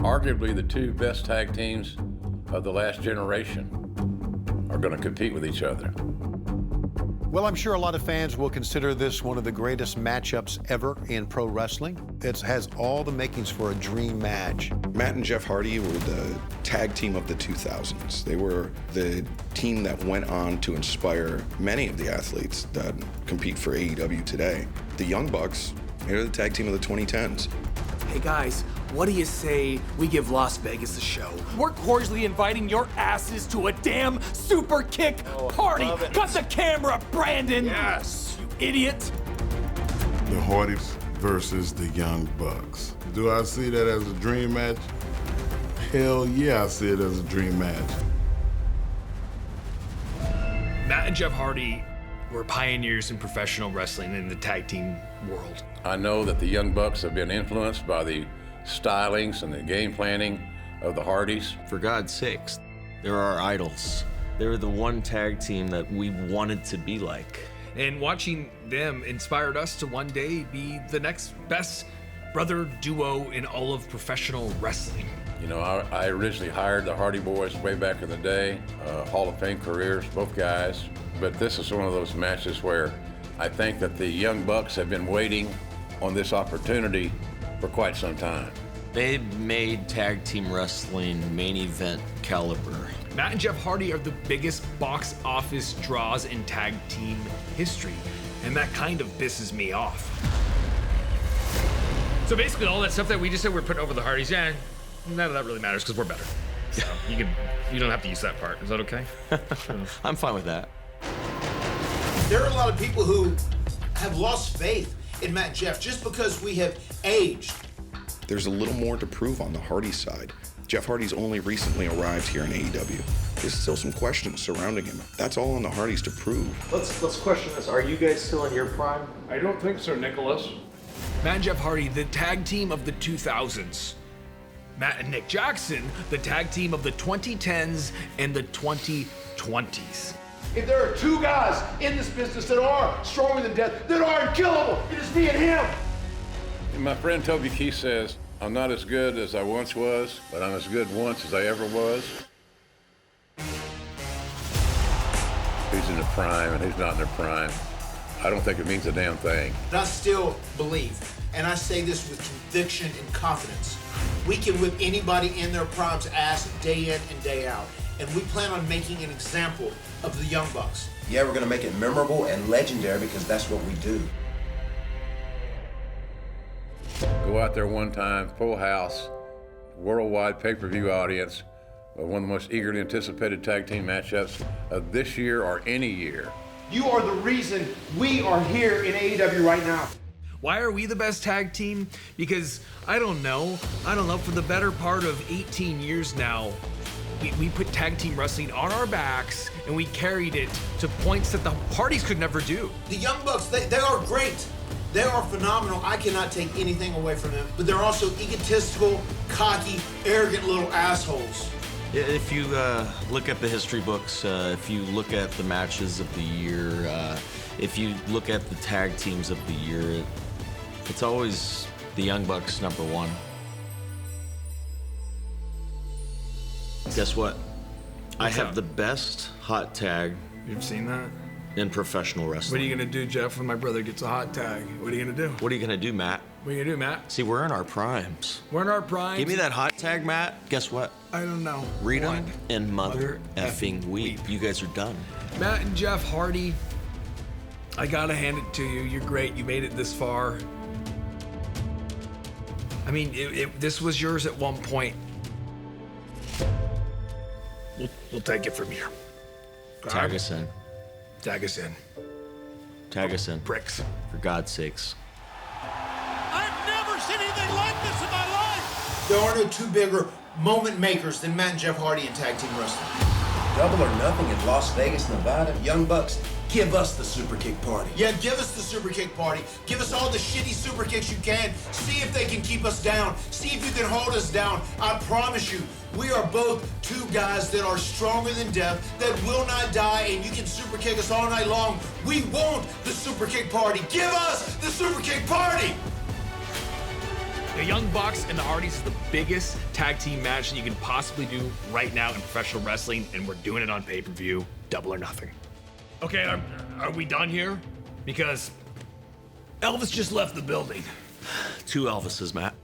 Arguably the two best tag teams of the last generation are going to compete with each other. Well, I'm sure a lot of fans will consider this one of the greatest matchups ever in pro wrestling. It has all the makings for a dream match. Matt and Jeff Hardy were the tag team of the 2000s. They were the team that went on to inspire many of the athletes that compete for AEW today. The Young Bucks, they're the tag team of the 2010s. Hey guys, what do you say we give Las Vegas a show? We're cordially inviting your asses to a damn super kick party. Cut the camera, Brandon. Yes. You idiot. The Hardys versus the Young Bucks. Do I see that as a dream match? Hell yeah, I see it as a dream match. Matt and Jeff Hardy were pioneers in professional wrestling in the tag team world. I know that the Young Bucks have been influenced by the stylings and the game planning of the Hardys. For God's sakes, they're our idols. They're the one tag team that we wanted to be like. And watching them inspired us to one day be the next best brother duo in all of professional wrestling. You know, I originally hired the Hardy Boys way back in the day, Hall of Fame careers, both guys. But this is one of those matches where I think that the Young Bucks have been waiting on this opportunity for quite some time. They made tag team wrestling main event caliber. Matt and Jeff Hardy are the biggest box office draws in tag team history, and that kind of pisses me off. So basically all that stuff that we just said we're putting over the Hardys, yeah, none of that really matters because we're better. So you don't have to use that part. Is that okay? I'm fine with that. There are a lot of people who have lost faith in Matt and Jeff just because we have aged. There's a little more to prove on the Hardy side. Jeff Hardy's only recently arrived here in AEW. There's still some questions surrounding him. That's all on the Hardys to prove. Let's question this. Are you guys still in your prime? I don't think so, Nicholas. Matt and Jeff Hardy, the tag team of the 2000s. Matt and Nick Jackson, the tag team of the 2010s and the 2020s. If there are two guys in this business that are stronger than death, that are unkillable, it is me and him. And my friend Toby Keith says, I'm not as good as I once was, but I'm as good once as I ever was. Who's in the prime and who's not in their prime? I don't think it means a damn thing. But I still believe, and I say this with conviction and confidence, we can whip anybody in their prime's ass day in and day out. And we plan on making an example of the Young Bucks. Yeah, we're gonna make it memorable and legendary because that's what we do. Go out there one time, full house, worldwide pay-per-view audience, one of the most eagerly anticipated tag team matchups of this year or any year. You are the reason we are here in AEW right now. Why are we the best tag team? Because I don't know, for the better part of 18 years now, we put tag team wrestling on our backs and we carried it to points that the Hardys could never do. The Young Bucks, they are great. They are phenomenal. I cannot take anything away from them. But they're also egotistical, cocky, arrogant little assholes. If you look at the history books, if you look at the matches of the year, if you look at the tag teams of the year, it's always the Young Bucks number one. Guess what? I have the best hot tag You've seen that? in professional wrestling. What are you gonna do, Jeff, when my brother gets a hot tag? What are you gonna do? What are you gonna do, Matt? What are you gonna do, Matt? See, we're in our primes. We're in our prime. Give me that hot tag, Matt. Guess what? I don't know. Read What? them and mother effing weep. You guys are done. Matt and Jeff Hardy, I gotta hand it to you. You're great. You made it this far. I mean, this was yours at one point. We'll take it from here. Tag us in. Tag us in. Tag us in. Bricks. For God's sakes. I've never seen anything like this in my life. There are no two bigger moment makers than Matt and Jeff Hardy in tag team wrestling. Double or nothing in Las Vegas, Nevada. Young Bucks, give us the super kick party. Yeah, give us the super kick party. Give us all the shitty super kicks you can. See if they can keep us down. See if you can hold us down. I promise you, we are both two guys that are stronger than death, that will not die, and you can super kick us all night long. We want the super kick party. Give us the super kick party. The Young Bucks and the Hardys is the biggest tag team match that you can possibly do right now in professional wrestling, and we're doing it on pay-per-view, Double or Nothing. Okay, are we done here? Because Elvis just left the building. 2 Elvises, Matt.